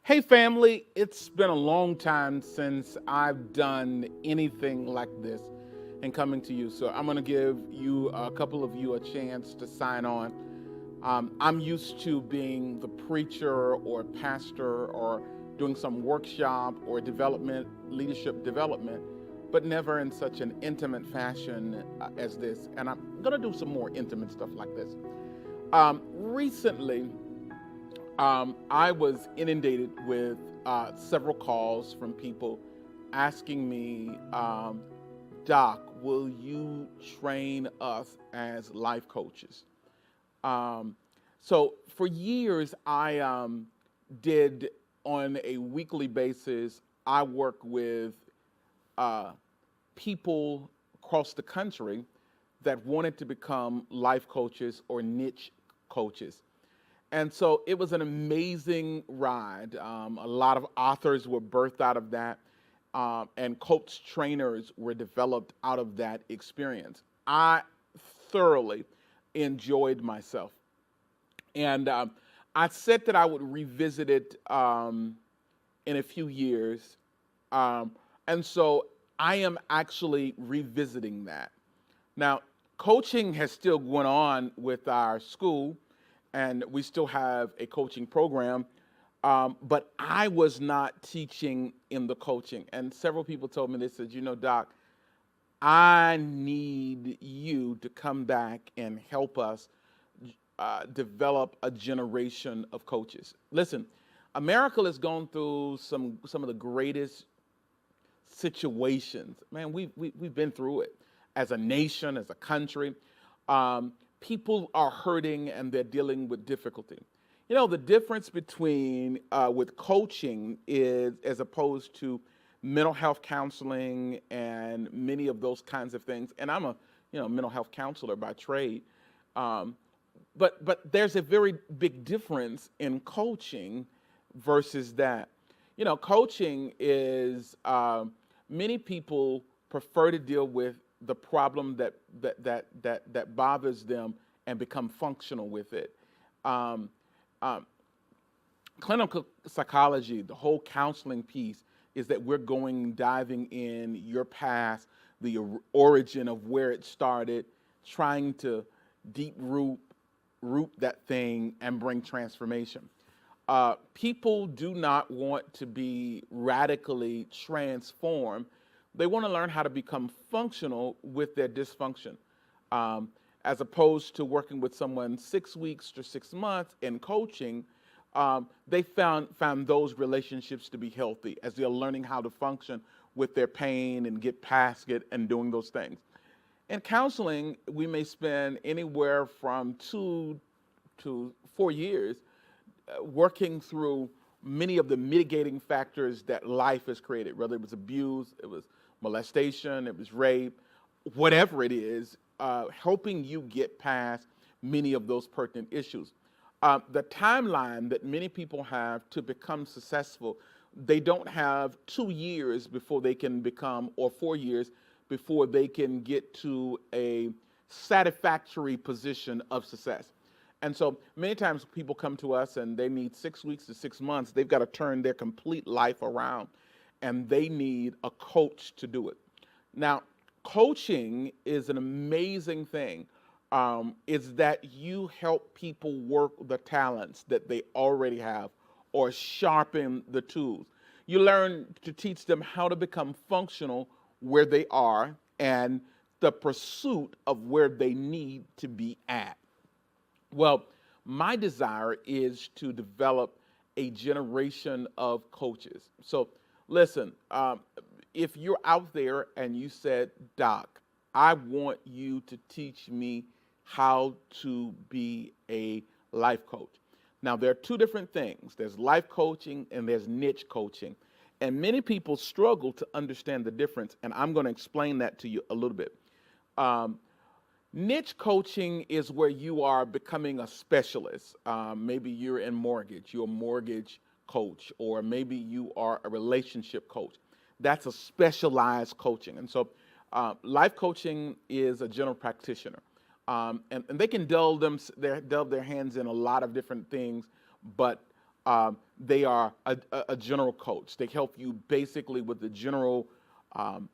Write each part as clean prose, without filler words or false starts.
Hey family, it's been a long time since I've done anything like this and coming to you. So I'm going to give you a couple of you a chance to sign on. I'm used to being the preacher or pastor or doing some workshop or development, leadership development, but never in such an intimate fashion as this. And I'm going to do some more intimate stuff like this. Recently, I was inundated with several calls from people asking me, Doc, will you train us as life coaches? Um, so for years, I did on a weekly basis, I work with uh, people across the country that wanted to become life coaches or niche coaches. And so it was an amazing ride. A lot of authors were birthed out of that, and coach trainers were developed out of that experience. I thoroughly enjoyed myself. And I said that I would revisit it in a few years. Um, and so I am actually revisiting that. Now, coaching has still gone on with our school, and we still have a coaching program. But I was not teaching in the coaching. And several people told me, they said, Doc, I need you to come back and help us develop a generation of coaches. Listen, America has gone through some of the greatest situations. Man, we've been through it as a nation, as a country. People are hurting and they're dealing with difficulty. The difference between with coaching is as opposed to mental health counseling and many of those kinds of things. And I'm a mental health counselor by trade. Um, but there's a very big difference in coaching versus that. Coaching is many people prefer to deal with the problem that bothers them and become functional with it. Um, um, Clinical psychology, the whole counseling piece, is that we're going diving in your past, the origin of where it started, trying to deep root that thing and bring transformation. People do not want to be radically transformed. They want to learn how to become functional with their dysfunction, um, as opposed to working with someone 6 weeks to 6 months in coaching. They found those relationships to be healthy as they're learning how to function with their pain and get past it and doing those things. In counseling, we may spend anywhere from 2 to 4 years working through many of the mitigating factors that life has created, whether it was abuse, it was molestation, it was rape, whatever it is, helping you get past many of those pertinent issues. The timeline that many people have to become successful, they don't have 2 years before they can become, or 4 years before they can get to a satisfactory position of success. And so many times people come to us and they need 6 weeks to 6 months. They've got to turn their complete life around and they need a coach to do it. Now, coaching is an amazing thing. Is that you help people work the talents that they already have or sharpen the tools. You learn to teach them how to become functional where they are and the pursuit of where they need to be at. Well, my desire is to develop a generation of coaches. So, listen, if you're out there and you said, Doc, I want you to teach me how to be a life coach. Now, there are two different things there's life coaching and there's niche coaching. And many people struggle to understand the difference, and I'm going to explain that to you a little bit. Um, Niche coaching is where you are becoming a specialist. Maybe you're in mortgage, you're a mortgage coach, or maybe you are a relationship coach. That's a specialized coaching. And so, life coaching is a general practitioner. And they can delve their hands in a lot of different things, but They are a general coach. They help you basically with the general um,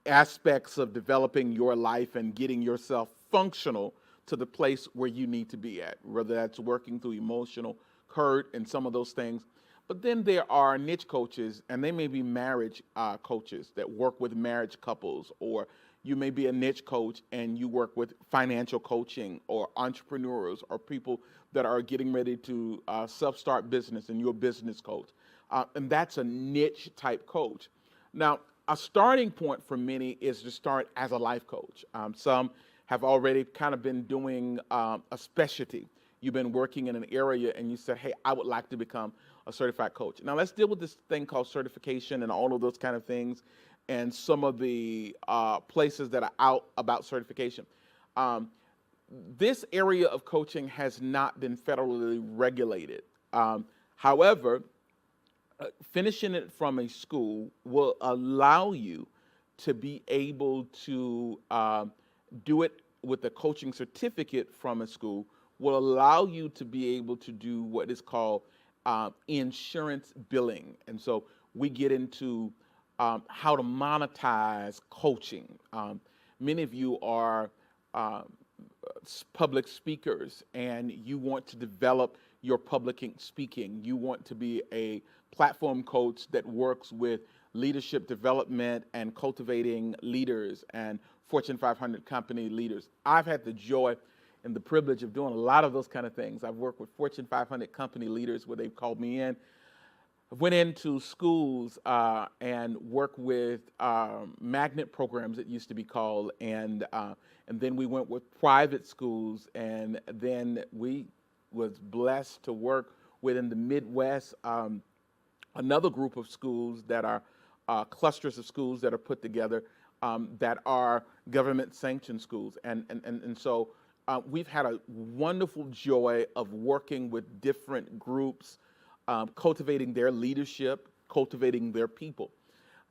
aspects of developing your life and getting yourself functional to the place where you need to be at, whether that's working through emotional hurt and some of those things. But then there are niche coaches, and they may be marriage coaches that work with marriage couples, or you may be a niche coach and you work with financial coaching or entrepreneurs or people that are getting ready to self-start business, and you're a business coach. And that's a niche type coach. Now, a starting point for many is to start as a life coach. Some have already kind of been doing a specialty. You've been working in an area and you said, hey, I would like to become a certified coach. Now, let's deal with this thing called certification and all of those kind of things and some of the places that are out about certification. Um, this area of coaching has not been federally regulated. However, finishing it from a school will allow you to be able to do it with a coaching certificate from a school, will allow you to be able to do what is called insurance billing. And so we get into how to monetize coaching. Many of you are public speakers and you want to develop your public speaking. You want to be a platform coach that works with leadership development and cultivating leaders and Fortune 500 company leaders. I've had the joy and the privilege of doing a lot of those kind of things. I've worked with Fortune 500 company leaders where they've called me in. I went into schools and worked with magnet programs, it used to be called, and then we went with private schools, and then we was blessed to work within the Midwest, another group of schools that are clusters of schools that are put together that are government sanctioned schools, and so we've had a wonderful joy of working with different groups, cultivating their leadership, cultivating their people.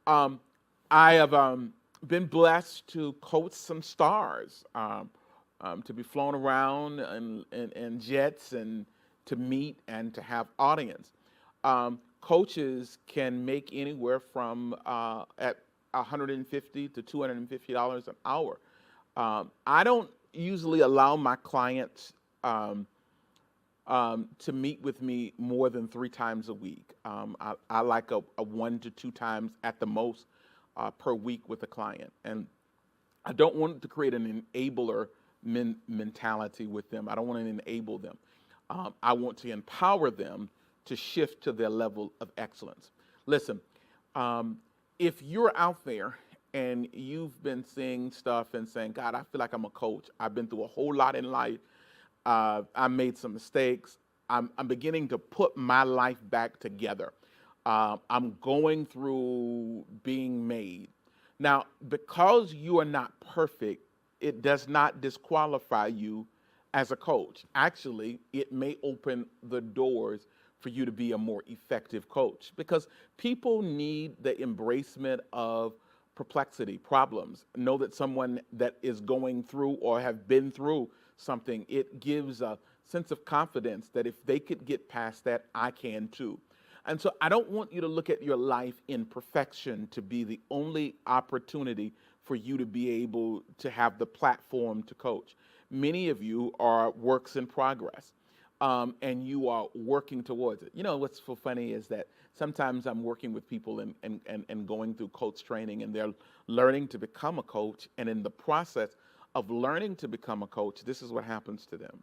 I have been blessed to coach some stars, to be flown around in jets and to meet and to have audience. Coaches can make anywhere from at $150 to $250 an hour. I don't usually allow my clients to meet with me more than 3 times a week. I like a 1 to 2 times at the most per week with a client. And I don't want to create an enabler mentality with them. I don't want to enable them. I want to empower them to shift to their level of excellence. Listen, if you're out there and you've been seeing stuff and saying, God, I feel like I'm a coach. I've been through a whole lot in life. I made some mistakes. I'm beginning to put my life back together. I'm going through being made. Now, because you are not perfect, it does not disqualify you as a coach. Actually, it may open the doors for you to be a more effective coach because people need the embracement of perplexity, problems. Know that someone that is going through or have been through something, it gives a sense of confidence that if they could get past that, I can too. And so I don't want you to look at your life in perfection to be the only opportunity for you to be able to have the platform to coach. Many of you are works in progress, and you are working towards it. You know, what's so funny is that sometimes I'm working with people and going through coach training, and they're learning to become a coach. And in the process of learning to become a coach, this is what happens to them.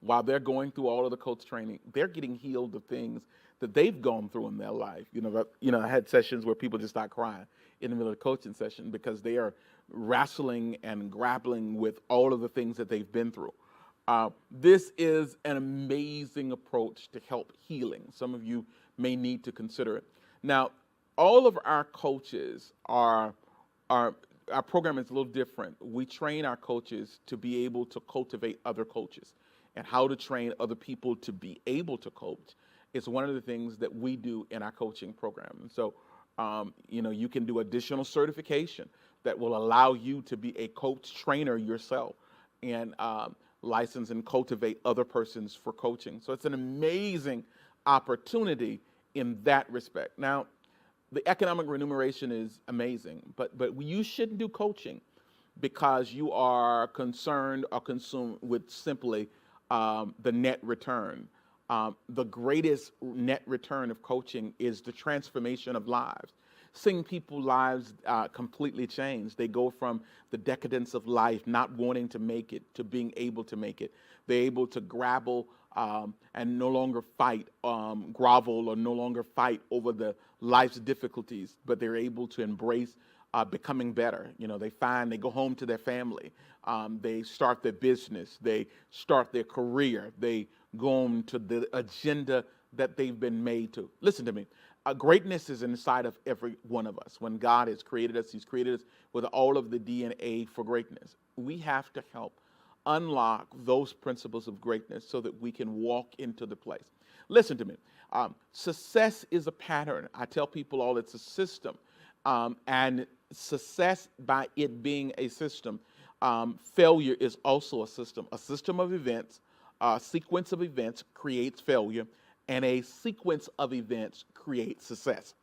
While they're going through all of the coach training, they're getting healed of things that they've gone through in their life. I had sessions where people just start crying in the middle of the coaching session because they are wrestling and grappling with all of the things that they've been through. This is an amazing approach to help healing. Some of you may need to consider it. Now, all of our coaches our program is a little different. We train our coaches to be able to cultivate other coaches, and how to train other people to be able to coach is one of the things that we do in our coaching program. And so, you can do additional certification that will allow you to be a coach trainer yourself. And license and cultivate other persons for coaching. So it's an amazing opportunity in that respect. Now, the economic remuneration is amazing, but you shouldn't do coaching because you are concerned or consumed with simply the net return. The greatest net return of coaching is the transformation of lives. Seeing people's lives completely change. They go from the decadence of life, not wanting to make it, to being able to make it. They're able to grapple and no longer fight, grovel, or no longer fight over the life's difficulties, but they're able to embrace becoming better. You know, they go home to their family, they start their business, they start their career, they go on to the agenda that they've been made to. Listen to me. Greatness is inside of every one of us. When God has created us, He's created us with all of the DNA for greatness. We have to help unlock those principles of greatness so that we can walk into the place. Listen to me. Success is a pattern. I tell people all it's a system. And success, by it being a system, failure is also a system. A system of events, a sequence of events creates failure, and a sequence of events creates success.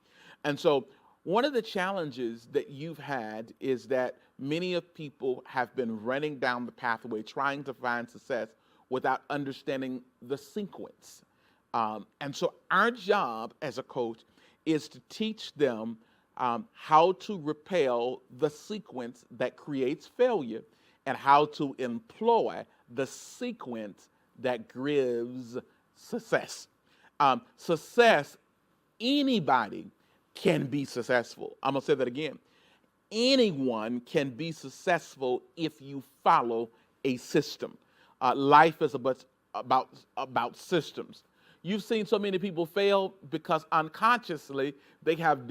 And so one of the challenges that you've had is that many of people have been running down the pathway trying to find success without understanding the sequence. And so our job as a coach is to teach them how to repel the sequence that creates failure and how to employ the sequence that gives success. Success, anybody can be successful. I'm going to say that again. Anyone can be successful if you follow a system. Life is about systems. You've seen so many people fail because unconsciously they have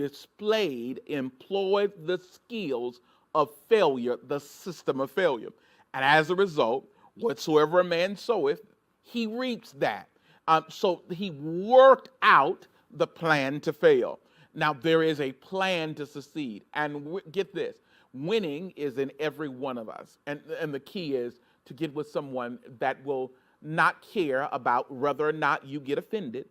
employed the skills of failure, the system of failure. And as a result, whatsoever a man soweth, he reaps that. So he worked out the plan to fail. Now, there is a plan to succeed. And get this, winning is in every one of us. And the key is to get with someone that will not care about whether or not you get offended,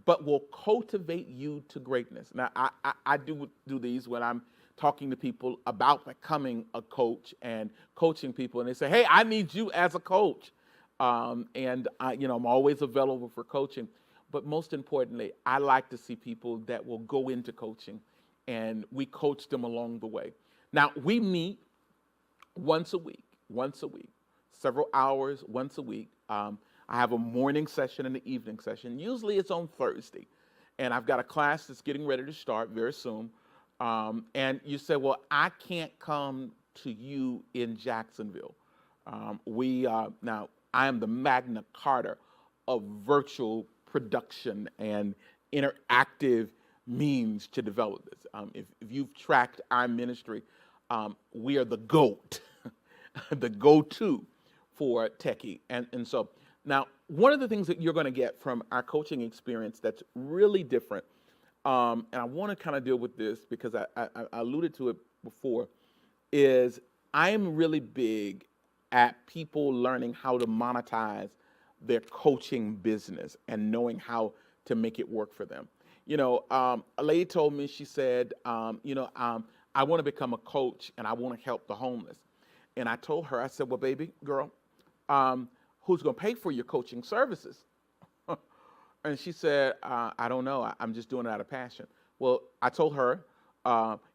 but will cultivate you to greatness. Now, I do these when I'm talking to people about becoming a coach and coaching people, and they say, hey, I need you as a coach. And I'm always available for coaching. But most importantly, I like to see people that will go into coaching, and we coach them along the way. Now, we meet once a week, several hours, once a week. I have a morning session and an evening session. Usually it's on Thursday. And I've got a class that's getting ready to start very soon. And you say, well, I can't come to you in Jacksonville. Now, I am the Magna Carta of virtual production and interactive means to develop this. If you've tracked our ministry, we are the GOAT, the go-to for techie. And so now, one of the things that you're going to get from our coaching experience that's really different, and I want to kind of deal with this because I alluded to it before, is I am really big at people learning how to monetize their coaching business and knowing how to make it work for them. A lady told me, she said, I want to become a coach and I want to help the homeless. And I told her, I said, well, baby girl, who's going to pay for your coaching services? And she said, I don't know. I'm just doing it out of passion. Well, I told her,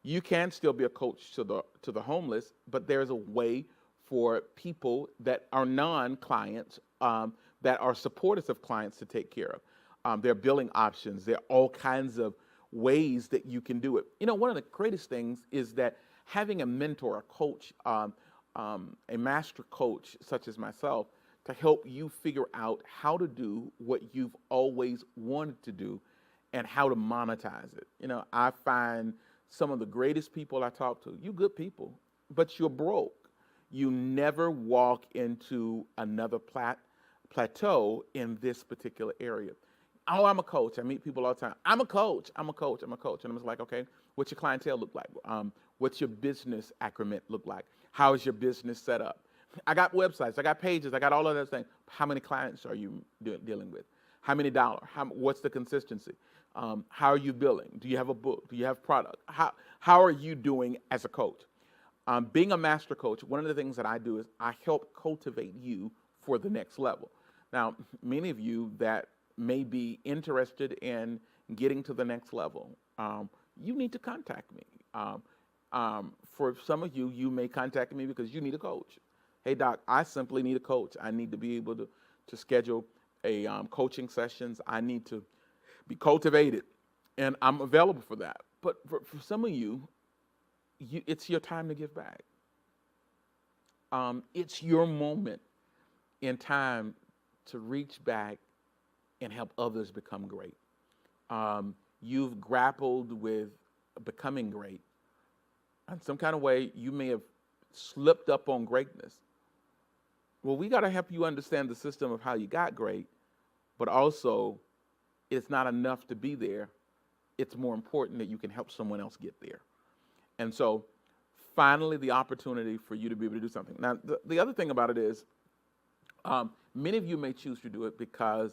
you can still be a coach to the homeless, but there's a way for people that are non-clients, that are supporters of clients to take care of. There are billing options. There are all kinds of ways that you can do it. One of the greatest things is that having a mentor, a coach, a master coach such as myself, to help you figure out how to do what you've always wanted to do and how to monetize it. I find some of the greatest people I talk to, you good people, but you're broke. You never walk into another plateau in this particular area. Oh, I'm a coach. I meet people all the time. I'm a coach. And I'm just like, okay, what's your clientele look like? What's your business acumen look like? How is your business set up? I got websites, I got pages, I got all of those things. How many clients are you dealing with? How many dollars? What's the consistency? How are you billing? Do you have a book? Do you have product? How are you doing as a coach? Being a master coach, one of the things that I do is I help cultivate you for the next level. Now, many of you that may be interested in getting to the next level, you need to contact me. For some of you, you may contact me because you need a coach. Hey, doc, I simply need a coach. I need to be able to schedule a coaching sessions. I need to be cultivated, and I'm available for that. But for some of you, it's your time to give back. It's your moment in time to reach back and help others become great. You've grappled with becoming great. In some kind of way, you may have slipped up on greatness. Well, we got to help you understand the system of how you got great, but also it's not enough to be there. It's more important that you can help someone else get there. And so finally, the opportunity for you to be able to do something. Now, the other thing about it is many of you may choose to do it because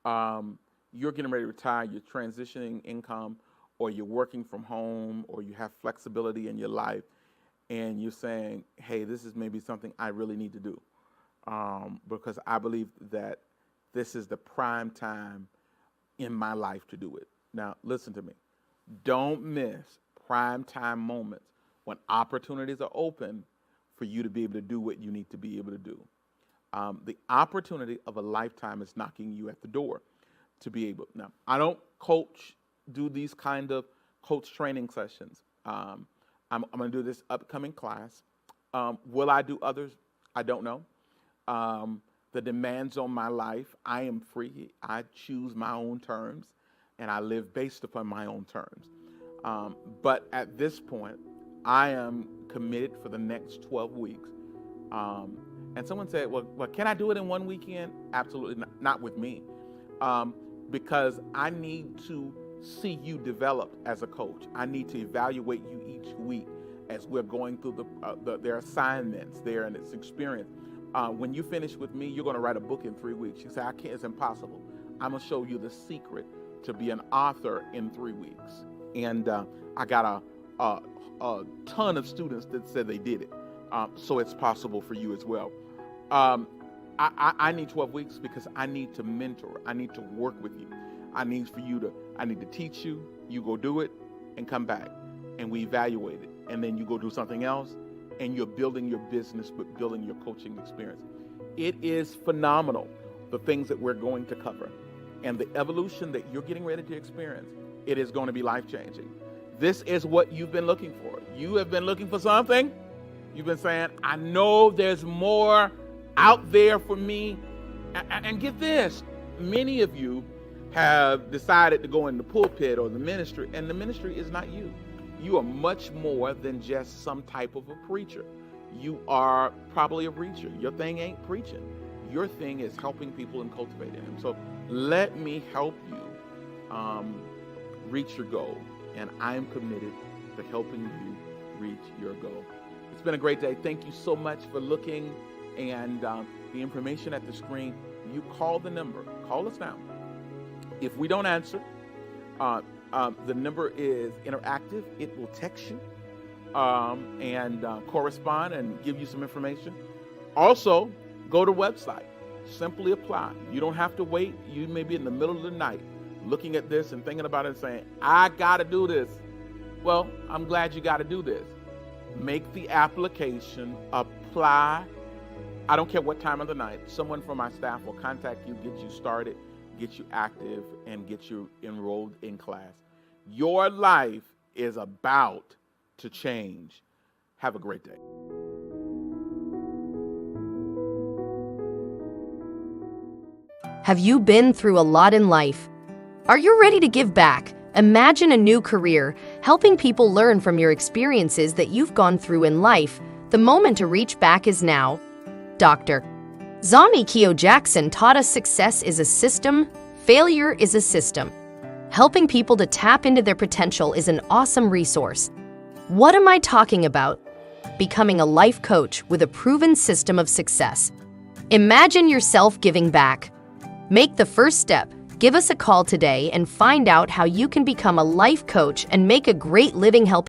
you're getting ready to retire, you're transitioning income, or you're working from home, or you have flexibility in your life, and you're saying, hey, this is maybe something I really need to do because I believe that this is the prime time in my life to do it. Now, listen to me. Don't miss prime time moments when opportunities are open for you to be able to do what you need to be able to do. The opportunity of a lifetime is knocking you at the door to be able. Now, I don't do these kind of coach training sessions. I'm going to do this upcoming class. Will I do others? I don't know. The demands on my life, I am free. I choose my own terms, and I live based upon my own terms. But at this point, I am committed for the next 12 weeks. And someone said, well, can I do it in one weekend? Absolutely not with me. Because I need to see you develop as a coach. I need to evaluate you each week as we're going through their assignments there and its experience. When you finish with me, you're going to write a book in 3 weeks. You say, I can't, it's impossible. I'm going to show you the secret to be an author in 3 weeks. And I got a ton of students that said they did it. So it's possible for you as well. I need 12 weeks because I need to mentor. I need to work with you. I need to teach you. You go do it and come back. And we evaluate it. And then you go do something else. And you're building your business, but building your coaching experience. It is phenomenal, the things that we're going to cover. And the evolution that you're getting ready to experience, it is going to be life-changing. This is what you've been looking for. You have been looking for something. You've been saying, I know there's more out there for me. And get this, many of you have decided to go in the pulpit or the ministry, and the ministry is not you. You are much more than just some type of a preacher. You are probably a preacher. Your thing ain't preaching. Your thing is helping people and cultivating them. So let me help you reach your goal. And I am committed to helping you reach your goal. It's been a great day. Thank you so much for looking. And the information at the screen, you call the number. Call us now. If we don't answer, the number is interactive. It will text you and correspond and give you some information. Also, go to the website. Simply apply. You don't have to wait. You may be in the middle of the night looking at this and thinking about it and saying, I got to do this. Well, I'm glad you got to do this. Make the application, apply. I don't care what time of the night. Someone from my staff will contact you, get you started, get you active, and get you enrolled in class. Your life is about to change. Have a great day. Have you been through a lot in life? Are you ready to give back? Imagine a new career, helping people learn from your experiences that you've gone through in life. The moment to reach back is now. Dr. Zami Keo Jackson taught us success is a system, failure is a system. Helping people to tap into their potential is an awesome resource. What am I talking about? becoming a life coach with a proven system of success. Imagine yourself giving back. Make the first step. Give us a call today and find out how you can become a life coach and make a great living helping